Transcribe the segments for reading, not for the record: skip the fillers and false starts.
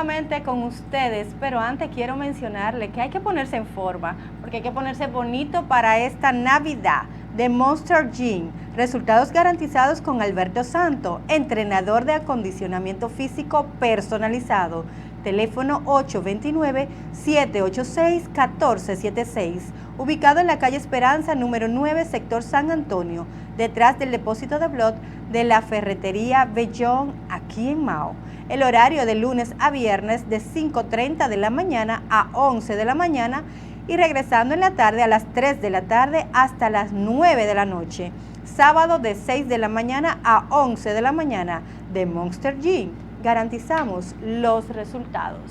nuevamente con ustedes, pero antes quiero mencionarle que hay que ponerse en forma, porque hay que ponerse bonito para esta Navidad de Monster Gym. Resultados garantizados con Alberto Santo, entrenador de acondicionamiento físico personalizado. Teléfono 829-786-1476, ubicado en la calle Esperanza, número 9, sector San Antonio, detrás del depósito de blot de la ferretería Bellón, aquí en Mao. El horario de lunes a viernes de 5:30 de la mañana a 11 de la mañana y regresando en la tarde a las 3 de la tarde hasta las 9 de la noche. Sábado de 6 de la mañana a 11 de la mañana de Monster Gym. Garantizamos los resultados.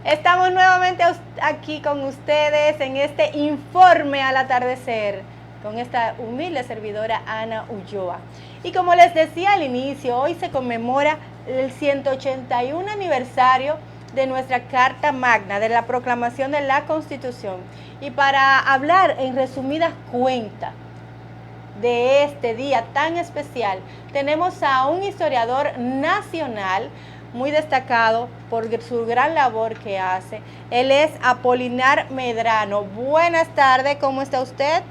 Estamos nuevamente aquí con ustedes en este informe al atardecer con esta humilde servidora Ana Ulloa. Y como les decía al inicio, hoy se conmemora el 181 aniversario de nuestra Carta Magna, de la proclamación de la Constitución. Y para hablar en resumidas cuentas de este día tan especial, tenemos a un historiador nacional muy destacado por su gran labor que hace. Él es Apolinar Medrano. Buenas tardes, ¿cómo está usted?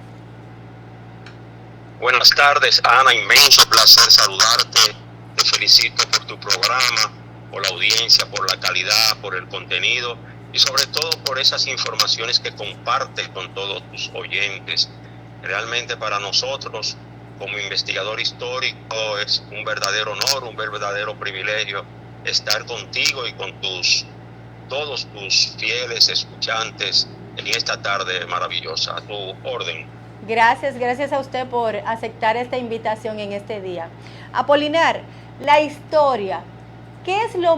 Buenas tardes, Ana, inmenso placer saludarte. Te felicito por tu programa, por la audiencia, por la calidad, por el contenido y sobre todo por esas informaciones que compartes con todos tus oyentes. Realmente para nosotros, como investigador histórico, es un verdadero honor, un verdadero privilegio estar contigo y con todos tus fieles escuchantes en esta tarde maravillosa. A tu orden. Gracias a usted por aceptar esta invitación en este día. Apolinar, la historia, ¿qué es lo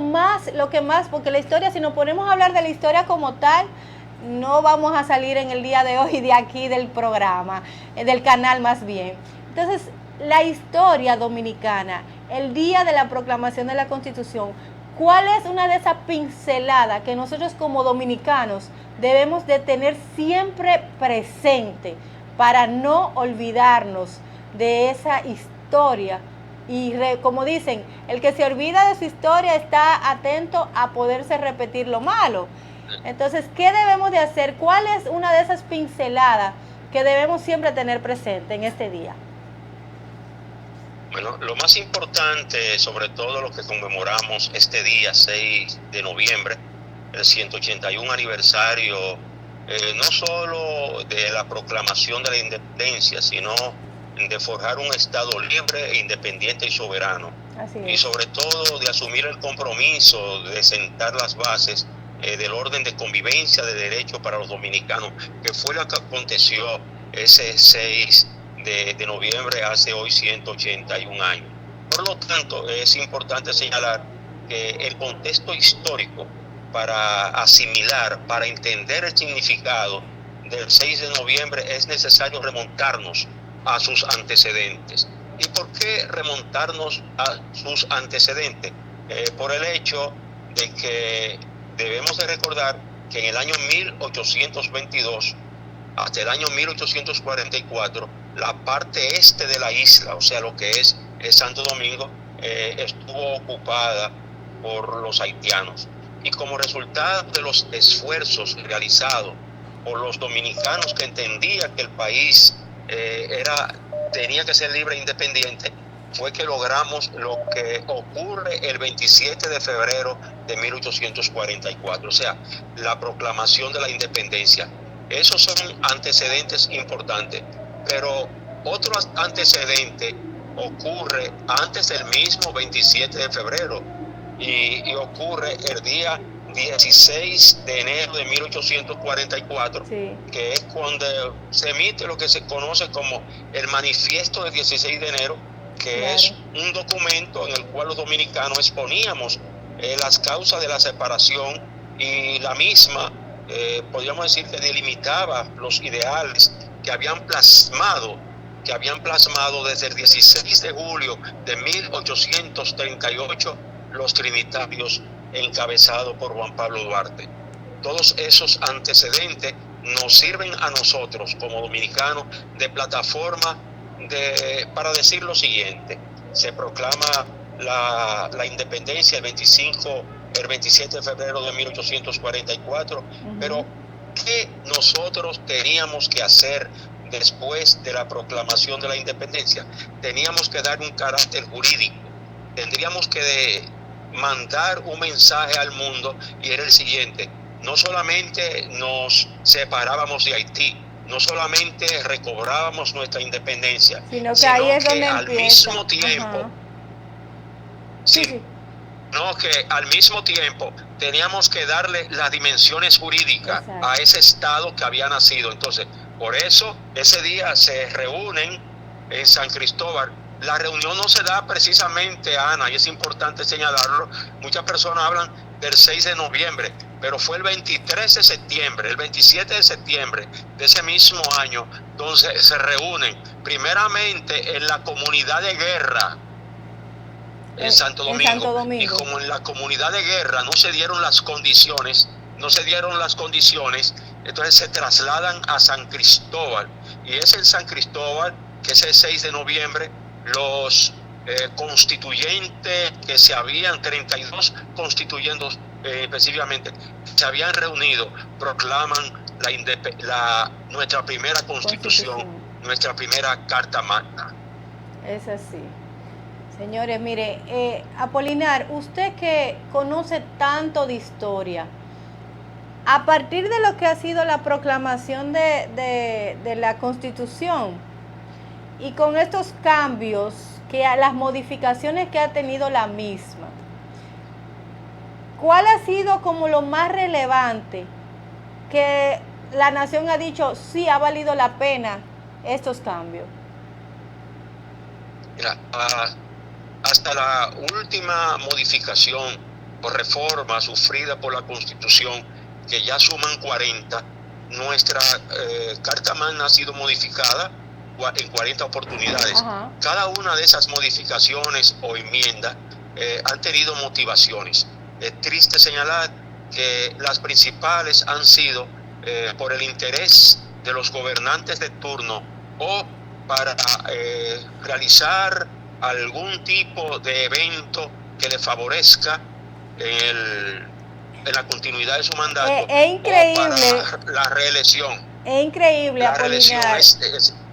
que más, porque la historia, si nos ponemos a hablar de la historia como tal, no vamos a salir en el día de hoy de aquí del programa, del canal más bien. Entonces, la historia dominicana, el día de la proclamación de la Constitución, ¿cuál es una de esas pinceladas que nosotros como dominicanos debemos de tener siempre presente para no olvidarnos de esa historia? Y como dicen, el que se olvida de su historia está atento a poderse repetir lo malo. Entonces, ¿qué debemos de hacer? ¿Cuál es una de esas pinceladas que debemos siempre tener presente en este día? Bueno, lo más importante, sobre todo lo que conmemoramos este día, 6 de noviembre, el 181 aniversario, no solo de la proclamación de la independencia, sino de forjar un Estado libre, independiente y soberano. Y sobre todo de asumir el compromiso de sentar las bases del orden de convivencia de derecho para los dominicanos, que fue lo que aconteció ese 6 de noviembre hace hoy 181 años. Por lo tanto, es importante señalar que el contexto histórico para asimilar, para entender el significado del 6 de noviembre es necesario remontarnos a sus antecedentes. ¿Y por qué remontarnos a sus antecedentes? Por el hecho de que debemos de recordar que en el año 1822 hasta el año 1844, la parte este de la isla, o sea, lo que es Santo Domingo, estuvo ocupada por los haitianos. Y como resultado de los esfuerzos realizados por los dominicanos que entendían que el país tenía que ser libre e independiente, fue que logramos lo que ocurre el 27 de febrero de 1844, o sea, la proclamación de la independencia. Esos son antecedentes importantes, pero otro antecedente ocurre antes del mismo 27 de febrero y ocurre el día 16 de enero de 1844, sí, que es cuando se emite lo que se conoce como el Manifiesto del 16 de enero, que es un documento en el cual los dominicanos exponíamos las causas de la separación, y la misma, podríamos decir que delimitaba los ideales que habían plasmado desde el 16 de julio de 1838 los trinitarios encabezados por Juan Pablo Duarte. Todos esos antecedentes nos sirven a nosotros como dominicanos de plataforma para decir lo siguiente: se proclama la independencia el 27 de febrero de 1844, pero ¿qué nosotros teníamos que hacer después de la proclamación de la independencia? Teníamos que dar un carácter jurídico, tendríamos que mandar un mensaje al mundo, y era el siguiente: no solamente nos separábamos de Haití, no solamente recobrábamos nuestra independencia, sino que ahí es donde al mismo tiempo, al mismo tiempo teníamos que darle las dimensiones jurídicas a ese estado que había nacido. Entonces, por eso ese día se reúnen en San Cristóbal. La reunión no se da precisamente, Ana, y es importante señalarlo. Muchas personas hablan del 6 de noviembre, pero fue el 23 de septiembre, el 27 de septiembre de ese mismo año, donde se reúnen primeramente en la comunidad de guerra en Santo Domingo. Y como en la comunidad de guerra no se dieron las condiciones, entonces se trasladan a San Cristóbal, y es en San Cristóbal que ese 6 de noviembre los constituyentes que se habían, 32 constituyentes específicamente, se habían reunido, proclaman nuestra primera constitución, nuestra primera Carta Magna. Es así. Señores, mire, Apolinar, usted que conoce tanto de historia, a partir de lo que ha sido la proclamación de la Constitución, y con estos cambios, las modificaciones que ha tenido la misma, ¿cuál ha sido como lo más relevante que la nación ha dicho, sí, ha valido la pena estos cambios? Mira, hasta la última modificación o reforma sufrida por la Constitución, que ya suman 40, nuestra Carta Magna ha sido modificada en 40 oportunidades. Cada una de esas modificaciones o enmiendas han tenido motivaciones. Es triste señalar que las principales han sido por el interés de los gobernantes de turno, o para realizar algún tipo de evento que le favorezca en la continuidad de su mandato, es increíble, o para la reelección. Es increíble, Apolinar,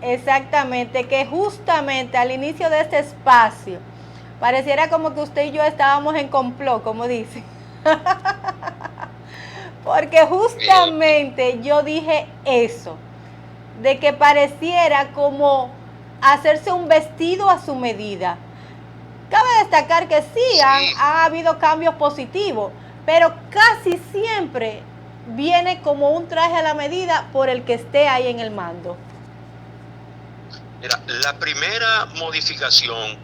exactamente, que justamente al inicio de este espacio pareciera como que usted y yo estábamos en complot, como dicen. Porque justamente yo dije eso, de que pareciera como hacerse un vestido a su medida. Cabe destacar que sí, ha habido cambios positivos, pero casi siempre viene como un traje a la medida por el que esté ahí en el mando. Mira, la primera modificación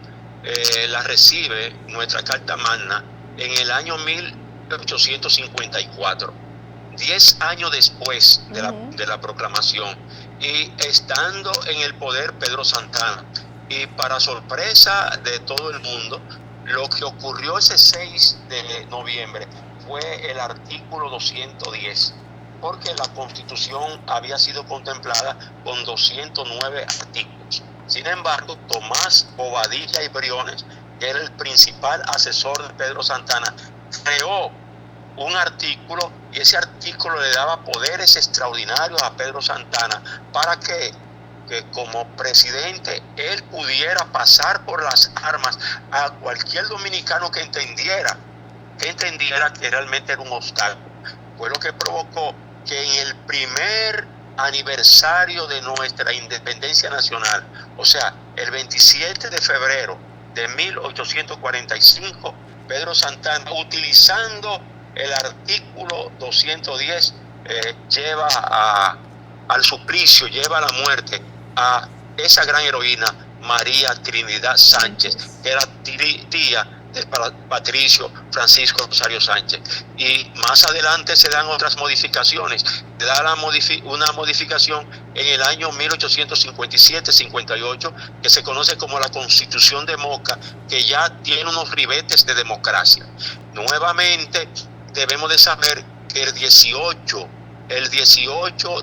la recibe nuestra Carta Magna en el año 1854, 10 años después de la proclamación, y estando en el poder Pedro Santana. Y para sorpresa de todo el mundo, lo que ocurrió ese 6 de noviembre fue el artículo 210, porque la Constitución había sido contemplada con 209 artículos. Sin embargo, Tomás Bobadilla y Briones, que era el principal asesor de Pedro Santana, creó un artículo, y ese artículo le daba poderes extraordinarios a Pedro Santana para que como presidente él pudiera pasar por las armas a cualquier dominicano que entendiera que realmente era un obstáculo. Fue lo que provocó que en el primer aniversario de nuestra independencia nacional, o sea, el 27 de febrero de 1845, Pedro Santana, utilizando el artículo 210, lleva al suplicio, lleva a la muerte a esa gran heroína, María Trinidad Sánchez, que era tía de Patricio Francisco Rosario Sánchez. Y más adelante se dan otras modificaciones. Se da una modificación en el año 1857-58, que se conoce como la Constitución de Moca, que ya tiene unos ribetes de democracia. Nuevamente, debemos de saber que el 18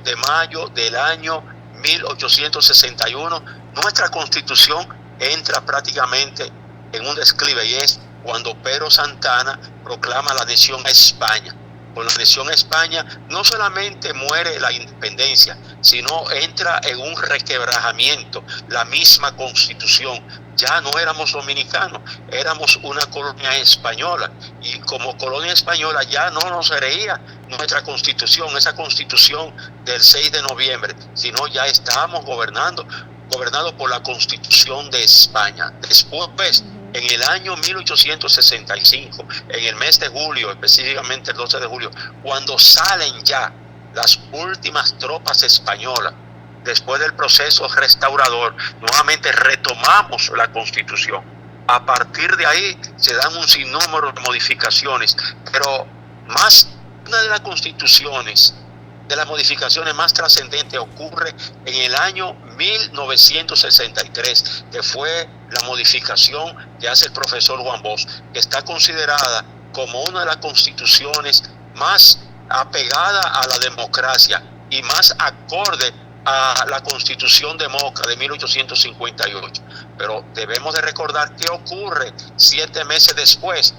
de mayo del año 1861, nuestra Constitución entra prácticamente en un declive, y es cuando Pedro Santana proclama la adhesión a España. Con la adhesión a España no solamente muere la independencia, sino entra en un requebrajamiento la misma Constitución. Ya no éramos dominicanos, éramos una colonia española, y como colonia española ya no nos reía nuestra Constitución, esa Constitución del 6 de noviembre, sino ya estábamos gobernados por la Constitución de España. Después, en el año 1865, en el mes de julio, específicamente el 12 de julio, cuando salen ya las últimas tropas españolas, después del proceso restaurador, nuevamente retomamos la Constitución. A partir de ahí se dan un sinnúmero de modificaciones, pero una de las constituciones, de las modificaciones más trascendentes, ocurre en el año 1963, que fue la modificación que hace el profesor Juan Bosch, que está considerada como una de las constituciones más apegada a la democracia y más acorde a la Constitución de Moca de 1858. Pero debemos de recordar qué ocurre 7 meses después,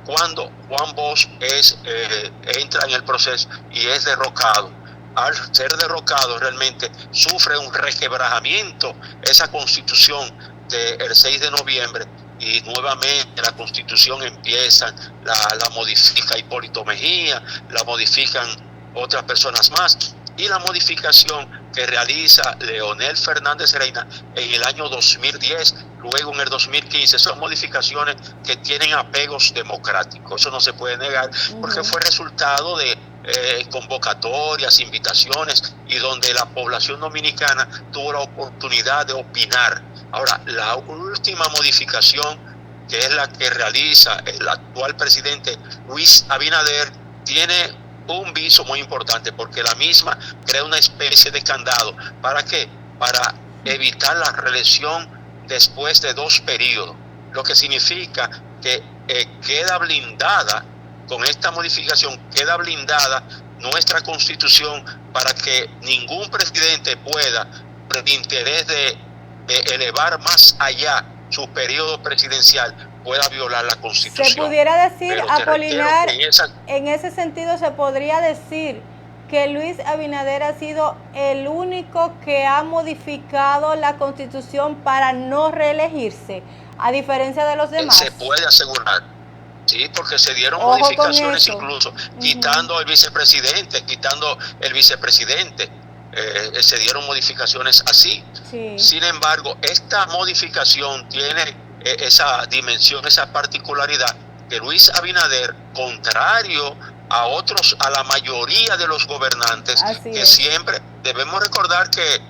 cuando Juan Bosch entra en el proceso y es derrocado. Al ser derrocado, realmente sufre un requebrajamiento esa Constitución del 6 de noviembre, y nuevamente la Constitución empieza, la modifica Hipólito Mejía, la modifican otras personas más, y la modificación que realiza Leonel Fernández Reina en el año 2010, luego en el 2015, son modificaciones que tienen apegos democráticos. Eso no se puede negar, porque fue resultado de convocatorias, invitaciones, y donde la población dominicana tuvo la oportunidad de opinar. Ahora, la última modificación, que es la que realiza el actual presidente Luis Abinader, tiene un viso muy importante, porque la misma crea una especie de candado. ¿Para qué? Para evitar la reelección después de 2 periodos, lo que significa que queda blindada, con esta modificación queda blindada nuestra Constitución para que ningún presidente pueda, por el interés de elevar más allá su periodo presidencial, pueda violar la Constitución. Se pudiera decir, Apolinar, en ese sentido se podría decir que Luis Abinader ha sido el único que ha modificado la Constitución para no reelegirse, a diferencia de los demás. Se puede asegurar. Sí, porque se dieron modificaciones, incluso quitando el vicepresidente, se dieron modificaciones así. Sí. Sin embargo, esta modificación tiene esa dimensión, esa particularidad, que Luis Abinader, contrario a la mayoría de los gobernantes, que siempre debemos recordar que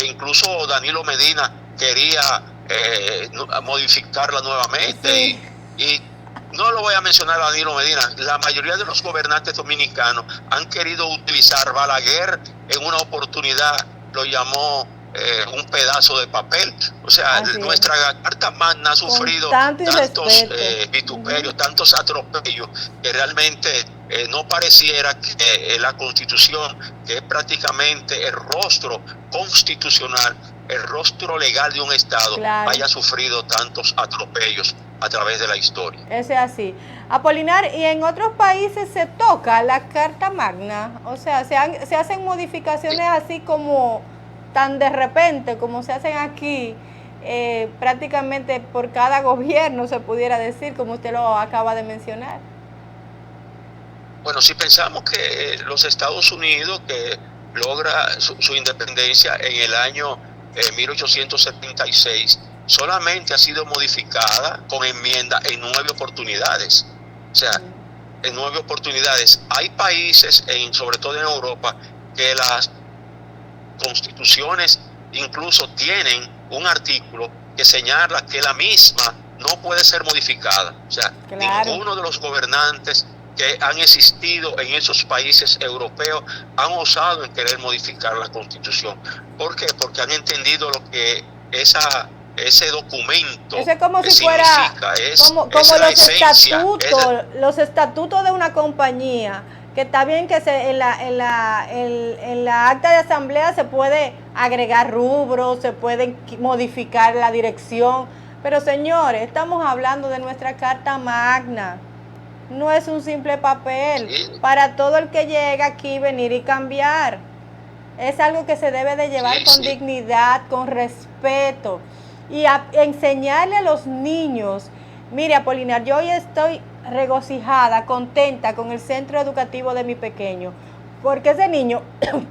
incluso Danilo Medina quería modificarla nuevamente, y no lo voy a mencionar a Danilo Medina. La mayoría de los gobernantes dominicanos han querido utilizar Balaguer, en una oportunidad lo llamó un pedazo de papel. O sea, nuestra Carta Magna ha sufrido tantos vituperios, tantos atropellos, que realmente no pareciera que la Constitución, que es prácticamente el rostro constitucional, el rostro legal de un Estado, haya sufrido tantos atropellos a través de la historia. Eso es así. Apolinar, ¿y en otros países se toca la Carta Magna? O sea, se hacen modificaciones así como tan de repente como se hacen aquí, prácticamente por cada gobierno, se pudiera decir, como usted lo acaba de mencionar. Bueno, si pensamos que los Estados Unidos, que logra su independencia en el año 1876, solamente ha sido modificada con enmienda en 9 oportunidades. O sea, en 9 oportunidades. Hay países, sobre todo en Europa, que las constituciones incluso tienen un artículo que señala que la misma no puede ser modificada. O sea, claro, ninguno de los gobernantes que han existido en esos países europeos han osado en querer modificar la Constitución. ¿Por qué? Porque han entendido lo que ese documento eso es como si fuera como los estatutos de una compañía, que está bien que en la acta de asamblea se puede agregar rubros, se puede modificar la dirección, pero señores, estamos hablando de nuestra Carta Magna. No es un simple papel para todo el que llega aquí venir y cambiar. Es algo que se debe de llevar con dignidad, con respeto y enseñarle a los niños. Mire, Apolinar, yo hoy estoy regocijada, contenta con el centro educativo de mi pequeño, porque ese niño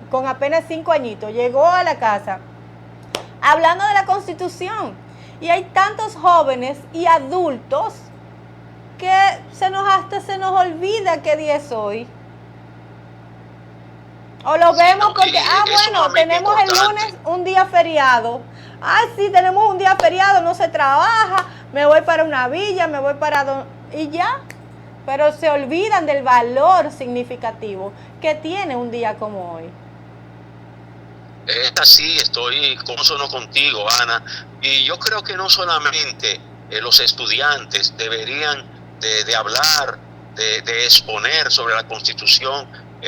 con apenas 5 añitos llegó a la casa hablando de la Constitución, y hay tantos jóvenes y adultos que se nos olvida qué día es hoy. O lo vemos porque, bueno, tenemos el lunes un día feriado. Sí, tenemos un día feriado, no se trabaja, me voy para una villa, me voy para... y ya. Pero se olvidan del valor significativo que tiene un día como hoy. Es así, estoy consono contigo, Ana. Y yo creo que no solamente los estudiantes deberían de hablar, de exponer sobre la Constitución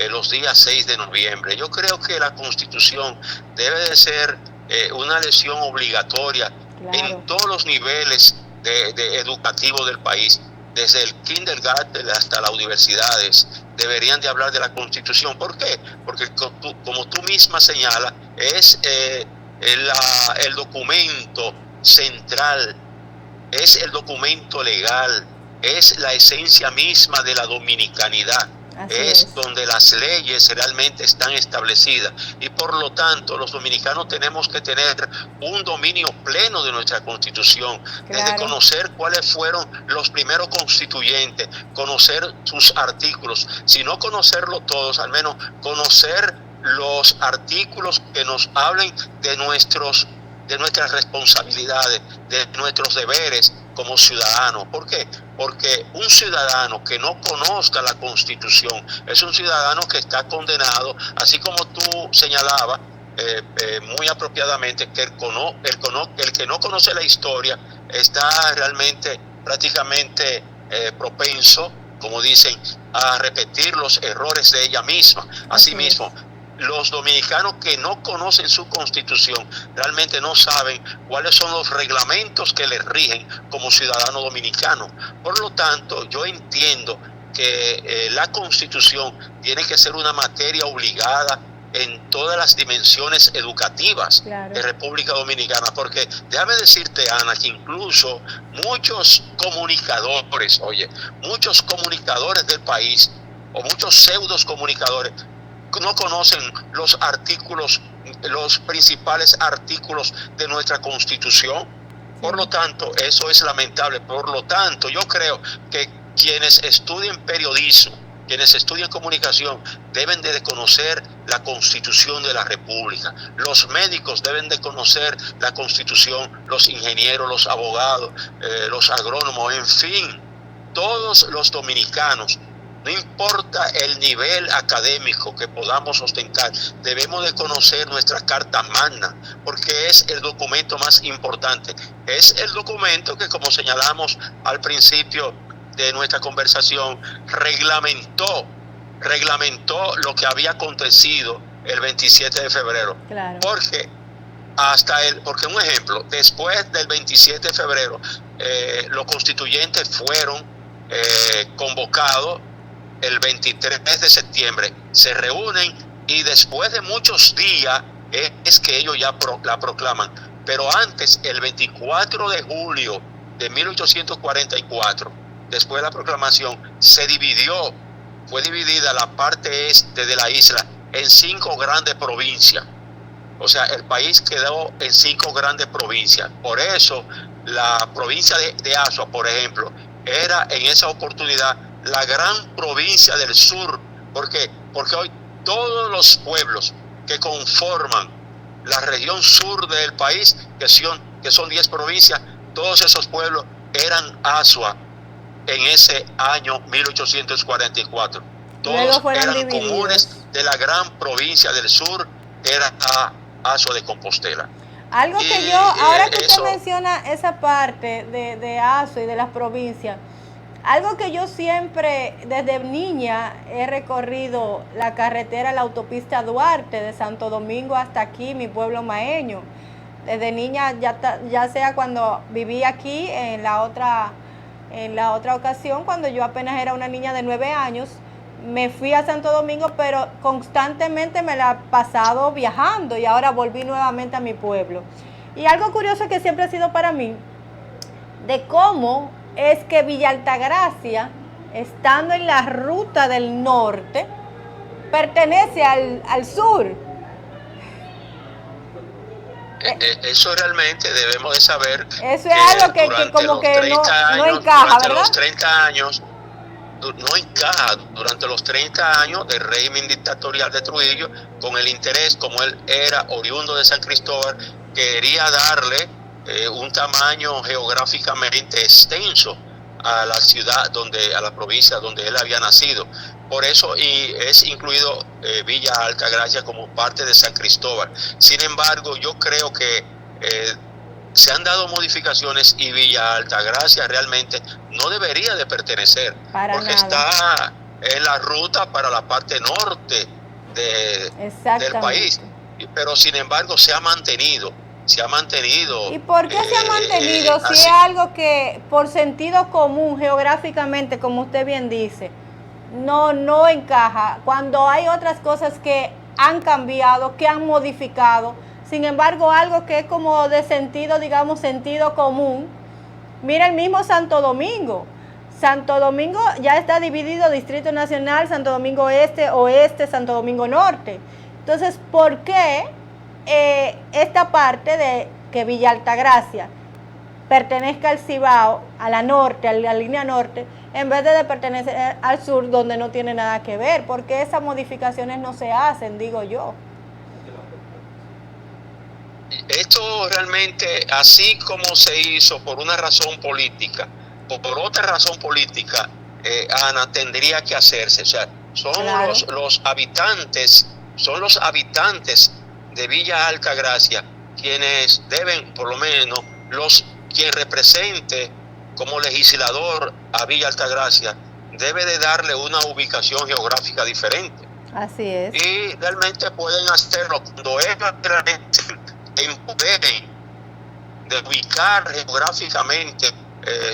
los días 6 de noviembre. Yo creo que la Constitución debe de ser una lección obligatoria, claro, en todos los niveles de educativos del país, desde el kindergarten hasta las universidades. Deberían de hablar de la Constitución. ¿Por qué? Porque como tú misma señalas, es el documento central, es el documento legal, es la esencia misma de la dominicanidad. Es donde las leyes realmente están establecidas, y por lo tanto los dominicanos tenemos que tener un dominio pleno de nuestra Constitución, claro, desde conocer cuáles fueron los primeros constituyentes, conocer sus artículos, si no conocerlos todos, al menos conocer los artículos que nos hablen de nuestras responsabilidades, de nuestros deberes como ciudadanos. ¿Por qué? Porque un ciudadano que no conozca la Constitución es un ciudadano que está condenado, así como tú señalabas muy apropiadamente, que el que no conoce la historia está realmente prácticamente propenso, como dicen, a repetir los errores de ella misma. Asimismo, los dominicanos que no conocen su Constitución realmente no saben cuáles son los reglamentos que les rigen como ciudadano dominicano. Por lo tanto, yo entiendo que la Constitución tiene que ser una materia obligada en todas las dimensiones educativas, claro, de República Dominicana, porque déjame decirte, Ana, que incluso muchos comunicadores del país, o muchos pseudos comunicadores, no conocen los artículos, los principales artículos de nuestra Constitución. Por lo tanto, eso es lamentable. Por lo tanto, yo creo que quienes estudien periodismo, quienes estudian comunicación, deben de conocer la Constitución de la República. Los médicos deben de conocer la Constitución, los ingenieros, los abogados, los agrónomos, en fin, todos los dominicanos. No importa el nivel académico que podamos ostentar, debemos de conocer nuestra Carta Magna, porque es el documento más importante. Es el documento que, como señalamos al principio de nuestra conversación, reglamentó lo que había acontecido el 27 de febrero. Claro. Porque un ejemplo, después del 27 de febrero, los constituyentes fueron convocados el 23 de septiembre, se reúnen y después de muchos días es que ellos ya la proclaman. Pero antes, el 24 de julio de 1844, después de la proclamación, fue dividida la parte este de la isla en 5 grandes provincias. O sea, el país quedó en 5 grandes provincias. Por eso, la provincia de Azua, por ejemplo, era en esa oportunidad la gran provincia del sur. ¿Por qué? Porque hoy todos los pueblos que conforman la región sur del país, que que son 10 provincias, todos esos pueblos eran Azua en ese año 1844. Todos eran divididos. Comunes de la gran provincia del sur, era Azua de Compostela. Algo que yo, ahora que usted menciona esa parte de Azua y de las provincias, algo que yo siempre, desde niña, he recorrido la carretera, la autopista Duarte, de Santo Domingo hasta aquí, mi pueblo maeño. Desde niña, ya sea cuando viví aquí, en la otra ocasión, cuando yo apenas era una niña de 9 años, me fui a Santo Domingo, pero constantemente me la he pasado viajando y ahora volví nuevamente a mi pueblo. Y algo curioso que siempre ha sido para mí, de cómo es que Villa Altagracia, estando en la ruta del norte, pertenece al sur. Eso realmente debemos de saber. Eso es algo que como que no encaja, durante ¿verdad? Los 30 años, no encaja durante los 30 años del régimen dictatorial de Trujillo, con el interés, como él era oriundo de San Cristóbal, quería darle un tamaño geográficamente extenso a la ciudad, a la provincia donde él había nacido. Por eso y es incluido Villa Altagracia como parte de San Cristóbal. Sin embargo, yo creo que se han dado modificaciones y Villa Altagracia realmente no debería de pertenecer, porque está en la ruta para la parte norte del país, pero sin embargo se ha mantenido. ¿Y por qué se ha mantenido? Si es algo que por sentido común geográficamente, como usted bien dice, no encaja, cuando hay otras cosas que han cambiado, que han modificado. Sin embargo, algo que es como de sentido, digamos, sentido común. Mira el mismo Santo Domingo. Santo Domingo ya está dividido, Distrito Nacional, Santo Domingo Este, Oeste, Santo Domingo Norte. Entonces, ¿por qué esta parte de que Villa Altagracia pertenezca al Cibao, a la norte, a la línea norte, en vez de pertenecer al sur, donde no tiene nada que ver? ¿Por qué esas modificaciones no se hacen, digo yo? Esto realmente, así como se hizo por una razón política, o por otra razón política, Ana, tendría que hacerse. O sea, son claro. los habitantes de Villa Altagracia quienes deben, por lo menos, quien represente como legislador a Villa Altagracia, debe de darle una ubicación geográfica diferente. Así es. Y realmente pueden hacerlo cuando ellos realmente empoderen de ubicar geográficamente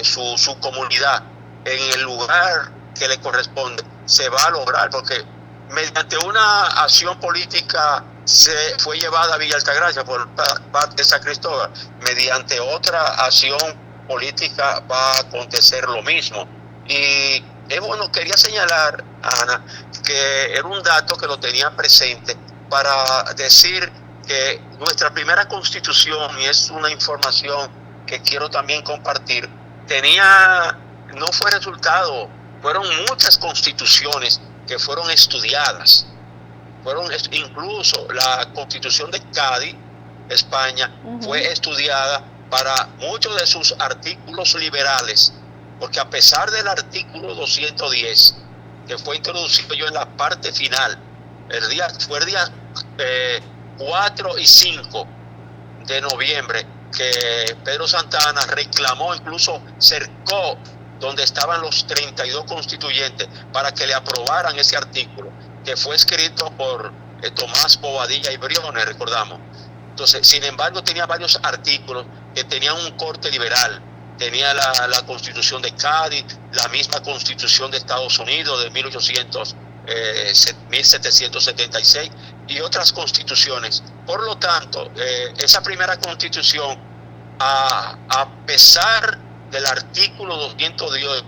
su comunidad en el lugar que le corresponde, se va a lograr, porque mediante una acción política se fue llevada a Villa Altagracia por parte de San Cristóbal, mediante otra acción política va a acontecer lo mismo. Y bueno, quería señalar, Ana, que era un dato que lo tenía presente para decir que nuestra primera constitución, y es una información que quiero también compartir, no fue resultado, fueron muchas constituciones que fueron estudiadas. Incluso la Constitución de Cádiz, España, fue estudiada para muchos de sus artículos liberales, porque a pesar del artículo 210, que fue introducido yo en la parte final, fue el día 4 y 5 de noviembre, que Pedro Santana reclamó, incluso cercó donde estaban los 32 constituyentes para que le aprobaran ese artículo, que fue escrito por Tomás Bobadilla y Briones, recordamos. Entonces, sin embargo, tenía varios artículos que tenían un corte liberal. Tenía la Constitución de Cádiz, la misma Constitución de Estados Unidos de 1776 y otras constituciones. Por lo tanto, esa primera Constitución, a pesar del artículo 210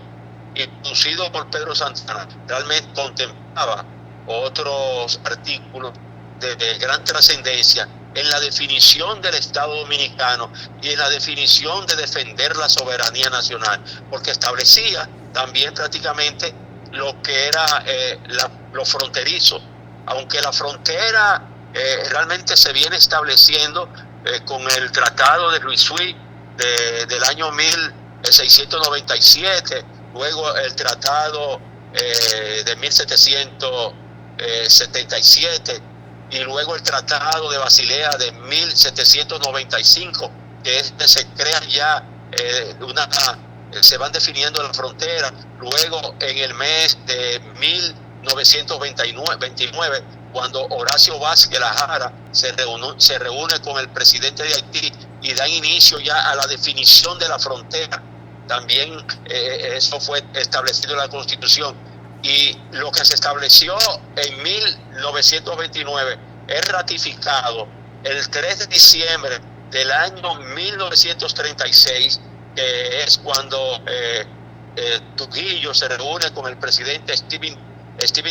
introducido por Pedro Santana, realmente contemplaba otros artículos de gran trascendencia en la definición del Estado Dominicano y en la definición de defender la soberanía nacional, porque establecía también prácticamente lo que era lo fronterizo, aunque la frontera realmente se viene estableciendo con el Tratado de Ryswick del año 1697, luego el Tratado de 1777 y luego el Tratado de Basilea de 1795, que es que se crean ya se van definiendo las fronteras. Luego en el mes de 1929, cuando Horacio Vázquez Lajara se reúne con el presidente de Haití y da inicio ya a la definición de la frontera. También eso fue establecido en la Constitución. Y lo que se estableció en 1929 es ratificado el 3 de diciembre del año 1936, que es cuando Trujillo se reúne con el presidente Stephen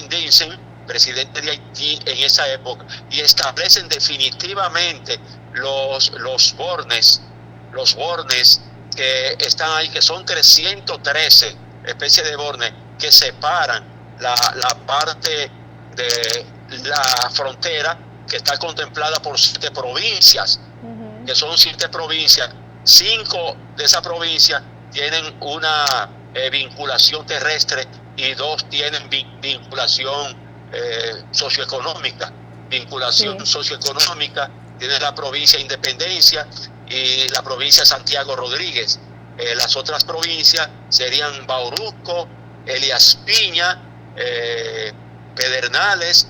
Dixon, presidente de Haití en esa época, y establecen definitivamente los bornes que están ahí, que son 313 especies de bornes que separan la parte de la frontera, que está contemplada por 7 provincias, que son 7 provincias. 5 de esas provincias tienen una vinculación terrestre y 2 tienen vinculación socioeconómica. Socioeconómica tiene la provincia de Independencia y la provincia de Santiago Rodríguez. Las otras provincias serían Bauruco, Elías Piña, Pedernales,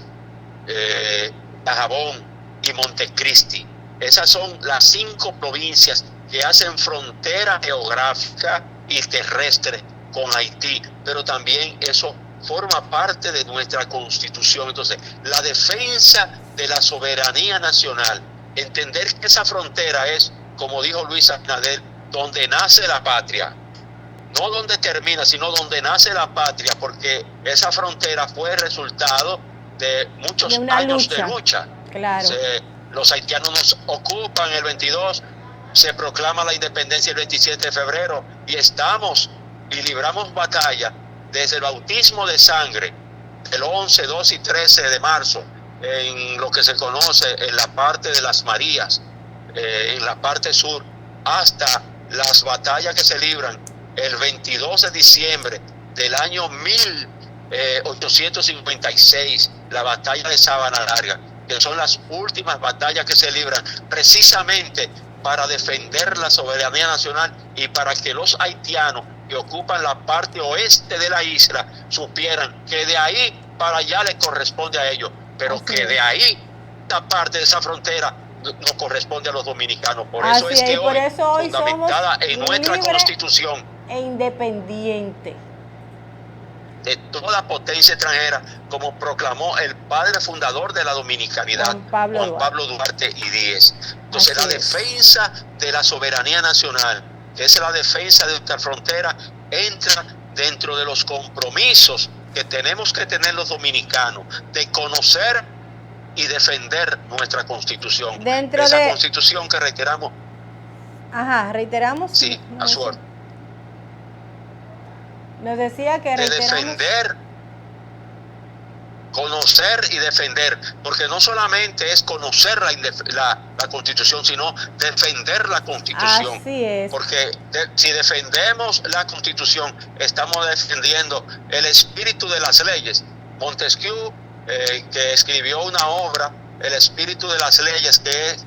Dajabón y Montecristi. Esas son las 5 provincias que hacen frontera geográfica y terrestre con Haití, pero también eso forma parte de nuestra Constitución. Entonces, la defensa de la soberanía nacional, entender que esa frontera es, como dijo Luis Abinader, donde nace la patria, no donde termina, sino donde nace la patria, porque esa frontera fue el resultado de muchos años de lucha. Claro. Los haitianos nos ocupan el 22, se proclama la independencia el 27 de febrero y libramos batalla desde el bautismo de sangre el 11, 12 y 13 de marzo en lo que se conoce en la parte de las Marías, en la parte sur, hasta las batallas que se libran el 22 de diciembre del año 1856, la batalla de Sabana Larga, que son las últimas batallas que se libran precisamente para defender la soberanía nacional y para que los haitianos que ocupan la parte oeste de la isla supieran que de ahí para allá les corresponde a ellos, pero que de ahí, esta parte de esa frontera, nos corresponde a los dominicanos. Por eso es que hoy, fundamentada en nuestra Constitución e independiente de toda potencia extranjera, como proclamó el padre fundador de la dominicanidad, Juan Pablo Duarte y Díez. Entonces, la defensa de la soberanía nacional, que es la defensa de nuestra frontera, entra dentro de los compromisos que tenemos que tener los dominicanos de conocer y defender nuestra Constitución. Esa Constitución que reiteramos. Reiteramos. Sí, a su orden. Nos decía que de defender, conocer y defender, porque no solamente es conocer la Constitución, sino defender la Constitución. Así es. Porque si defendemos la Constitución, estamos defendiendo el espíritu de las leyes. Montesquieu, que escribió una obra, El espíritu de las leyes, que es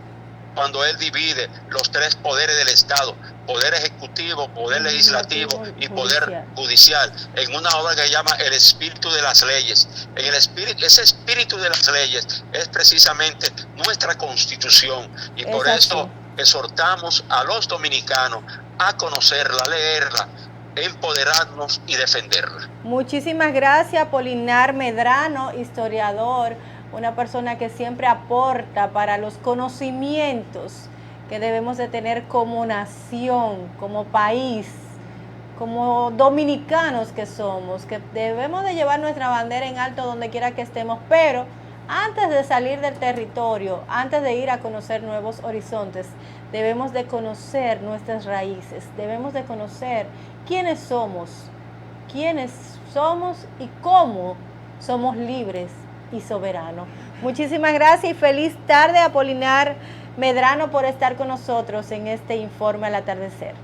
cuando él divide los 3 poderes del Estado: poder ejecutivo, poder legislativo y poder judicial, en una obra que se llama El espíritu de las leyes. Ese espíritu de las leyes es precisamente nuestra Constitución, y por eso exhortamos a los dominicanos a conocerla, leerla, empoderarnos y defenderla. Muchísimas gracias, Apolinar Medrano, historiador, una persona que siempre aporta para los conocimientos que debemos de tener como nación, como país, como dominicanos que somos, que debemos de llevar nuestra bandera en alto donde quiera que estemos, pero antes de salir del territorio, antes de ir a conocer nuevos horizontes, debemos de conocer nuestras raíces, debemos de conocer quiénes somos y cómo somos libres y soberanos. Muchísimas gracias y feliz tarde, Apolinar Medrano por estar con nosotros en este informe al atardecer.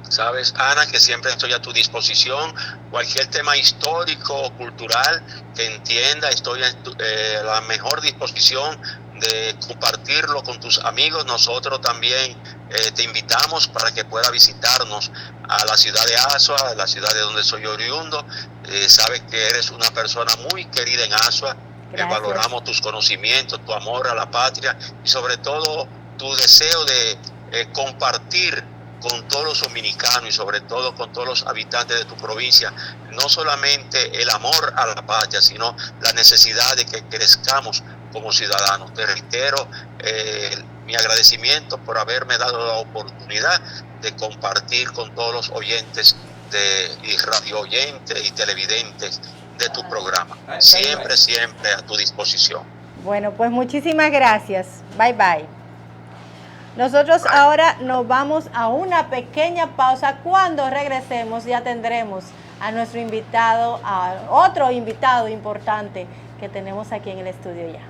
Sabes, Ana, que siempre estoy a tu disposición. Cualquier tema histórico o cultural que entienda, estoy a la mejor disposición de compartirlo con tus amigos. Nosotros también te invitamos para que puedas visitarnos a la ciudad de Azua, la ciudad de donde soy oriundo. Sabes que eres una persona muy querida en Azua. Valoramos tus conocimientos, tu amor a la patria y sobre todo tu deseo de compartir con todos los dominicanos y sobre todo con todos los habitantes de tu provincia, no solamente el amor a la patria, sino la necesidad de que crezcamos como ciudadanos. Te reitero mi agradecimiento por haberme dado la oportunidad de compartir con todos los oyentes y radio oyentes y televidentes de tu programa. Siempre a tu disposición. Bueno, pues muchísimas gracias. Bye, bye. Nosotros ahora nos vamos a una pequeña pausa. Cuando regresemos ya tendremos a nuestro invitado, a otro invitado importante que tenemos aquí en el estudio ya.